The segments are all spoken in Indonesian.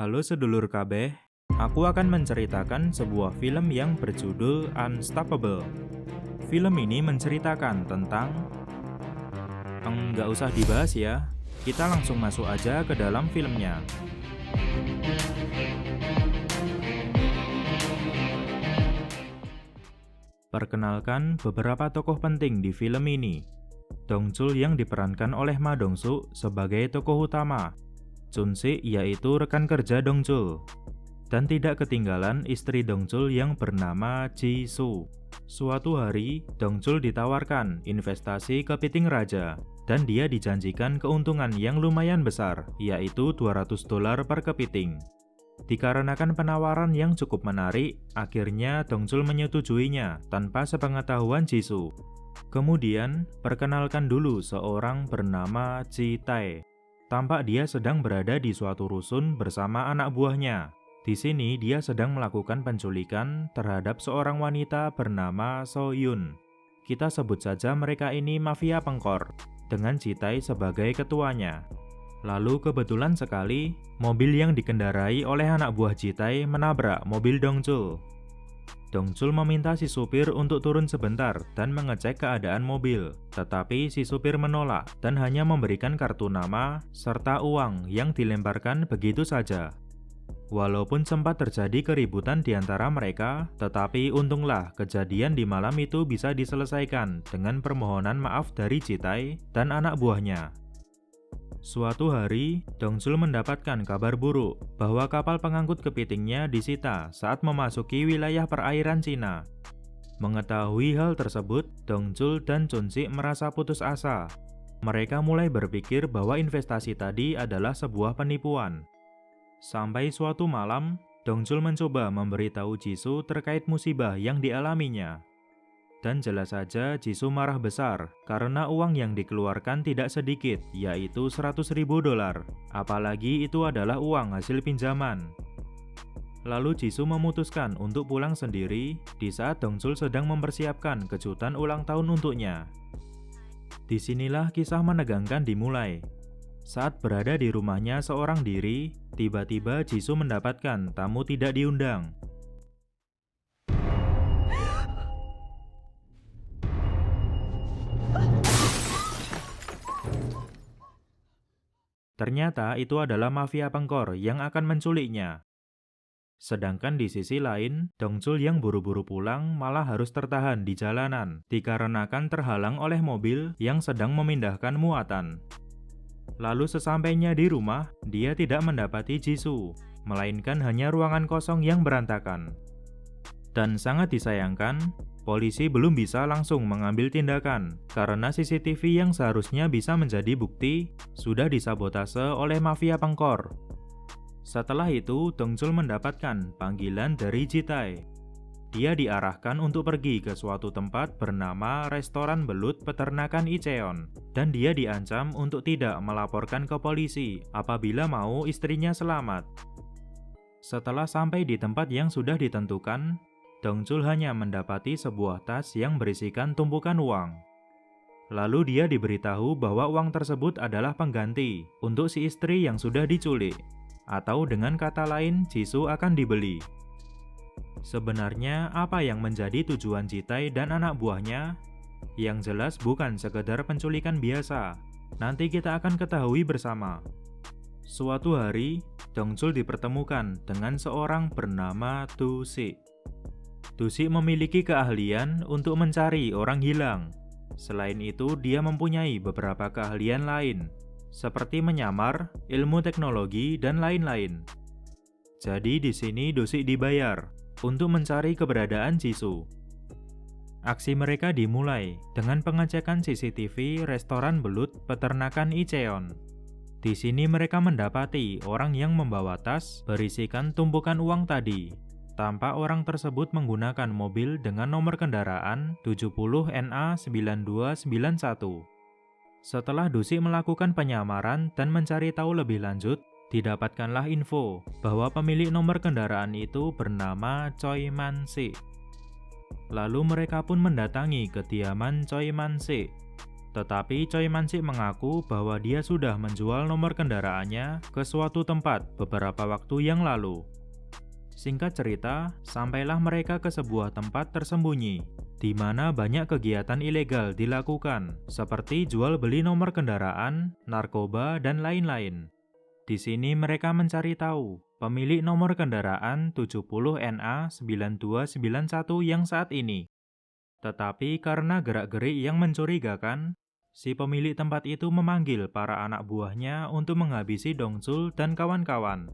Halo sedulur kabeh, aku akan menceritakan sebuah film yang berjudul Unstoppable. Film ini menceritakan tentang... Nggak usah dibahas ya, kita langsung masuk aja ke dalam filmnya. Perkenalkan beberapa tokoh penting di film ini. Dongchul yang diperankan oleh Ma Dong-suk sebagai tokoh utama. Chun-sik yaitu rekan kerja Dongchul. Dan tidak ketinggalan istri Dongchul yang bernama Ji-soo. Suatu hari, Dongchul ditawarkan investasi kepiting raja dan dia dijanjikan keuntungan yang lumayan besar, yaitu $200 per kepiting. Dikarenakan penawaran yang cukup menarik, akhirnya Dongchul menyetujuinya tanpa sepengetahuan Ji-soo. Kemudian, perkenalkan dulu seorang bernama Ji-tae. Tampak dia sedang berada di suatu rusun bersama anak buahnya. Di sini dia sedang melakukan penculikan terhadap seorang wanita bernama So-yun. Kita sebut saja mereka ini mafia pengkor, dengan Ji-tae sebagai ketuanya. Lalu kebetulan sekali, mobil yang dikendarai oleh anak buah Ji-tae menabrak mobil Dongchul. Dongchul meminta si supir untuk turun sebentar dan mengecek keadaan mobil, tetapi si supir menolak dan hanya memberikan kartu nama serta uang yang dilemparkan begitu saja. Walaupun sempat terjadi keributan di antara mereka, tetapi untunglah kejadian di malam itu bisa diselesaikan dengan permohonan maaf dari Ji-tae dan anak buahnya. Suatu hari, Dongchul mendapatkan kabar buruk bahwa kapal pengangkut kepitingnya disita saat memasuki wilayah perairan Cina. Mengetahui hal tersebut, Dongchul dan Chun-sik merasa putus asa. Mereka mulai berpikir bahwa investasi tadi adalah sebuah penipuan. Sampai suatu malam, Dongchul mencoba memberitahu Ji-soo terkait musibah yang dialaminya. Dan jelas saja Ji-soo marah besar karena uang yang dikeluarkan tidak sedikit, yaitu $100.000. Apalagi itu adalah uang hasil pinjaman. Lalu Ji-soo memutuskan untuk pulang sendiri di saat Dongchul sedang mempersiapkan kejutan ulang tahun untuknya. Disinilah kisah menegangkan dimulai. Saat berada di rumahnya seorang diri, tiba-tiba Ji-soo mendapatkan tamu tidak diundang. Ternyata itu adalah mafia pengkor yang akan menculiknya. Sedangkan di sisi lain, Dongchul yang buru-buru pulang malah harus tertahan di jalanan dikarenakan terhalang oleh mobil yang sedang memindahkan muatan. Lalu sesampainya di rumah, dia tidak mendapati Ji-soo, melainkan hanya ruangan kosong yang berantakan. Dan sangat disayangkan, polisi belum bisa langsung mengambil tindakan karena CCTV yang seharusnya bisa menjadi bukti sudah disabotase oleh mafia pengkor. Setelah itu, Dongchul mendapatkan panggilan dari Ji-tae. Dia diarahkan untuk pergi ke suatu tempat bernama Restoran Belut Peternakan Icheon, dan dia diancam untuk tidak melaporkan ke polisi apabila mau istrinya selamat. Setelah sampai di tempat yang sudah ditentukan, Dongchul hanya mendapati sebuah tas yang berisikan tumpukan uang. Lalu dia diberitahu bahwa uang tersebut adalah pengganti untuk si istri yang sudah diculik, atau dengan kata lain Ji-soo akan dibeli. Sebenarnya apa yang menjadi tujuan Ji-tae dan anak buahnya? Yang jelas bukan sekedar penculikan biasa. Nanti kita akan ketahui bersama. Suatu hari, Dongchul dipertemukan dengan seorang bernama Do-sik. Do-sik memiliki keahlian untuk mencari orang hilang. Selain itu, dia mempunyai beberapa keahlian lain, seperti menyamar, ilmu teknologi, dan lain-lain. Jadi di sini Do-sik dibayar untuk mencari keberadaan Ji-soo. Aksi mereka dimulai dengan pengecekan CCTV Restoran Belut Peternakan Icheon. Di sini mereka mendapati orang yang membawa tas berisikan tumpukan uang tadi. Tampak orang tersebut menggunakan mobil dengan nomor kendaraan 70NA9291. Setelah Do-sik melakukan penyamaran dan mencari tahu lebih lanjut, didapatkanlah info bahwa pemilik nomor kendaraan itu bernama Choi Man-sik. Lalu mereka pun mendatangi kediaman Choi Man-sik. Tetapi Choi Man-sik mengaku bahwa dia sudah menjual nomor kendaraannya ke suatu tempat beberapa waktu yang lalu. Singkat cerita, sampailah mereka ke sebuah tempat tersembunyi, di mana banyak kegiatan ilegal dilakukan, seperti jual beli nomor kendaraan, narkoba, dan lain-lain. Di sini mereka mencari tahu pemilik nomor kendaraan 70NA9291 yang saat ini. Tetapi karena gerak-gerik yang mencurigakan, si pemilik tempat itu memanggil para anak buahnya untuk menghabisi Dongsul dan kawan-kawan.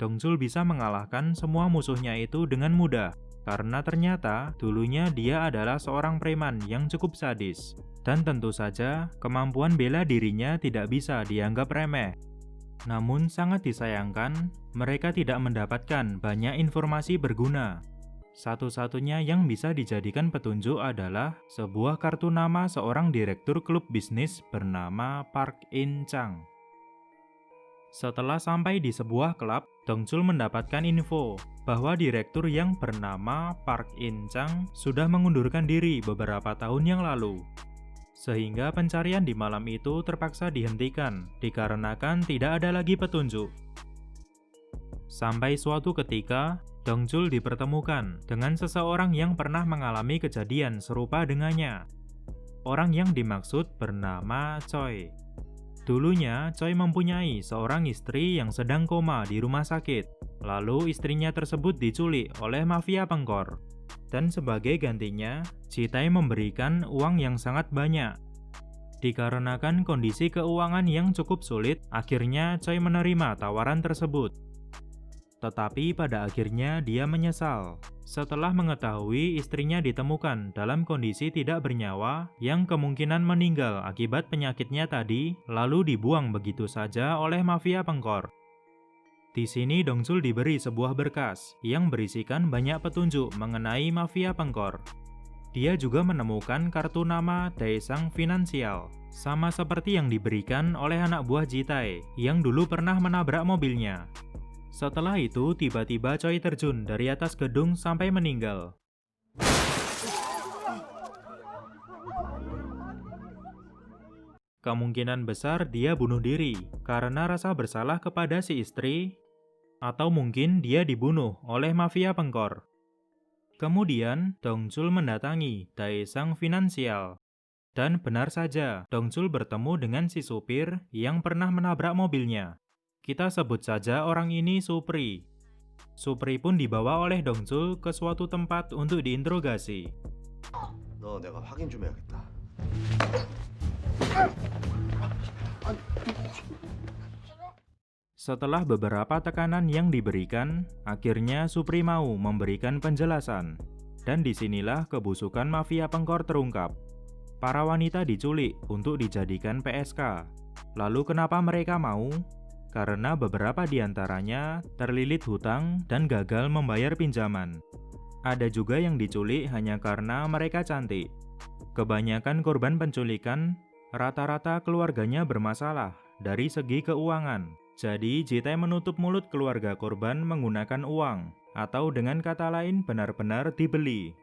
Dongsul bisa mengalahkan semua musuhnya itu dengan mudah, karena ternyata dulunya dia adalah seorang preman yang cukup sadis. Dan tentu saja, kemampuan bela dirinya tidak bisa dianggap remeh. Namun sangat disayangkan, mereka tidak mendapatkan banyak informasi berguna. Satu-satunya yang bisa dijadikan petunjuk adalah sebuah kartu nama seorang direktur klub bisnis bernama Park In Chang. Setelah sampai di sebuah klub, Dongsul mendapatkan info bahwa direktur yang bernama Park In Chang sudah mengundurkan diri beberapa tahun yang lalu. Sehingga pencarian di malam itu terpaksa dihentikan dikarenakan tidak ada lagi petunjuk. Sampai suatu ketika, Dongsul dipertemukan dengan seseorang yang pernah mengalami kejadian serupa dengannya. Orang yang dimaksud bernama Choi. Dulunya, Choi mempunyai seorang istri yang sedang koma di rumah sakit. Lalu istrinya tersebut diculik oleh mafia pengkor. Dan sebagai gantinya, Ji-tae memberikan uang yang sangat banyak. Dikarenakan kondisi keuangan yang cukup sulit, akhirnya Choi menerima tawaran tersebut. Tetapi pada akhirnya dia menyesal setelah mengetahui istrinya ditemukan dalam kondisi tidak bernyawa yang kemungkinan meninggal akibat penyakitnya tadi, lalu dibuang begitu saja oleh mafia pengkor. Di sini Dongsul diberi sebuah berkas yang berisikan banyak petunjuk mengenai mafia pengkor. Dia juga menemukan kartu nama Daesang Finansial, sama seperti yang diberikan oleh anak buah Ji-tae yang dulu pernah menabrak mobilnya. Setelah itu, tiba-tiba Choi terjun dari atas gedung sampai meninggal. Kemungkinan besar dia bunuh diri karena rasa bersalah kepada si istri, atau mungkin dia dibunuh oleh mafia pengkor. Kemudian, Dongsul mendatangi Daesang Finansial. Dan benar saja, Dongsul bertemu dengan si supir yang pernah menabrak mobilnya. Kita sebut saja orang ini Supri. Supri pun dibawa oleh Dongsul ke suatu tempat untuk diinterogasi. 너 내가 확인 좀 해야겠다. Setelah beberapa tekanan yang diberikan, akhirnya Supri mau memberikan penjelasan. Dan disinilah kebusukan mafia pengkor terungkap. Para wanita diculik untuk dijadikan PSK. Lalu kenapa mereka mau? Karena beberapa di antaranya terlilit hutang dan gagal membayar pinjaman. Ada juga yang diculik hanya karena mereka cantik. Kebanyakan korban penculikan, rata-rata keluarganya bermasalah dari segi keuangan. Jadi, Ji-tae menutup mulut keluarga korban menggunakan uang, atau dengan kata lain benar-benar dibeli.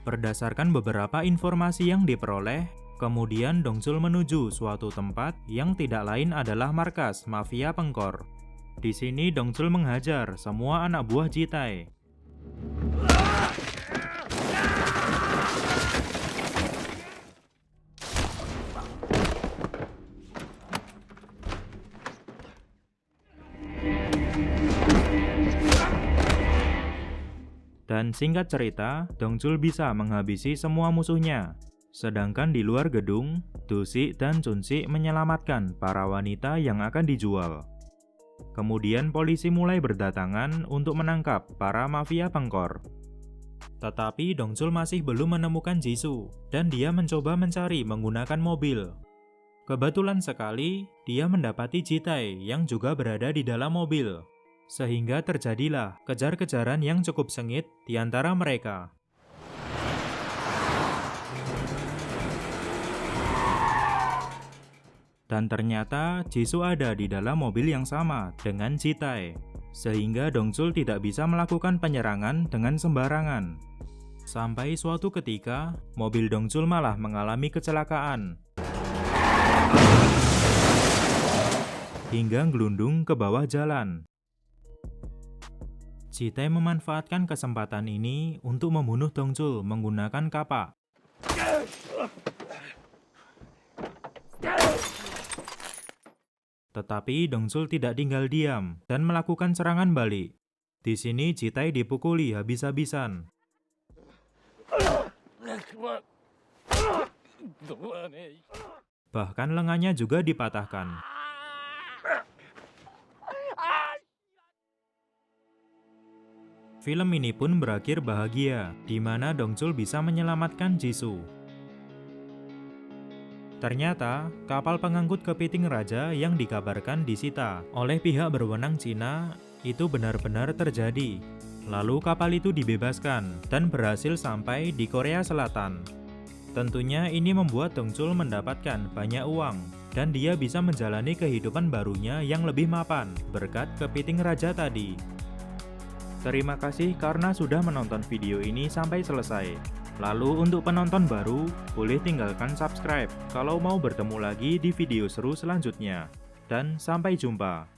Berdasarkan beberapa informasi yang diperoleh, kemudian Dongsul menuju suatu tempat yang tidak lain adalah markas mafia pengkor. Di sini Dongsul menghajar semua anak buah Ji-tae. Dan singkat cerita, Dongsul bisa menghabisi semua musuhnya. Sedangkan di luar gedung, Do-sik dan Chun-sik menyelamatkan para wanita yang akan dijual. Kemudian polisi mulai berdatangan untuk menangkap para mafia pengkor. Tetapi Dongsul masih belum menemukan Jisoo, dan dia mencoba mencari menggunakan mobil. Kebetulan sekali, dia mendapati Ji-tae yang juga berada di dalam mobil. Sehingga terjadilah kejar-kejaran yang cukup sengit di antara mereka. Dan ternyata Jisoo ada di dalam mobil yang sama dengan Ji-tae, sehingga Dongchul tidak bisa melakukan penyerangan dengan sembarangan. Sampai suatu ketika, mobil Dongchul malah mengalami kecelakaan hingga gelundung ke bawah jalan. Ji-tae memanfaatkan kesempatan ini untuk membunuh Dongchul menggunakan kapak. Tetapi Dongchul tidak tinggal diam dan melakukan serangan balik. Di sini Ji-tae dipukuli habis-habisan. Bahkan lengannya juga dipatahkan. Film ini pun berakhir bahagia, di mana Dongchul bisa menyelamatkan Jisoo. Ternyata, kapal pengangkut kepiting raja yang dikabarkan disita oleh pihak berwenang Cina itu benar-benar terjadi. Lalu kapal itu dibebaskan dan berhasil sampai di Korea Selatan. Tentunya ini membuat Dongchul mendapatkan banyak uang dan dia bisa menjalani kehidupan barunya yang lebih mapan berkat kepiting raja tadi. Terima kasih karena sudah menonton video ini sampai selesai. Lalu untuk penonton baru, boleh tinggalkan subscribe kalau mau bertemu lagi di video seru selanjutnya. Dan sampai jumpa.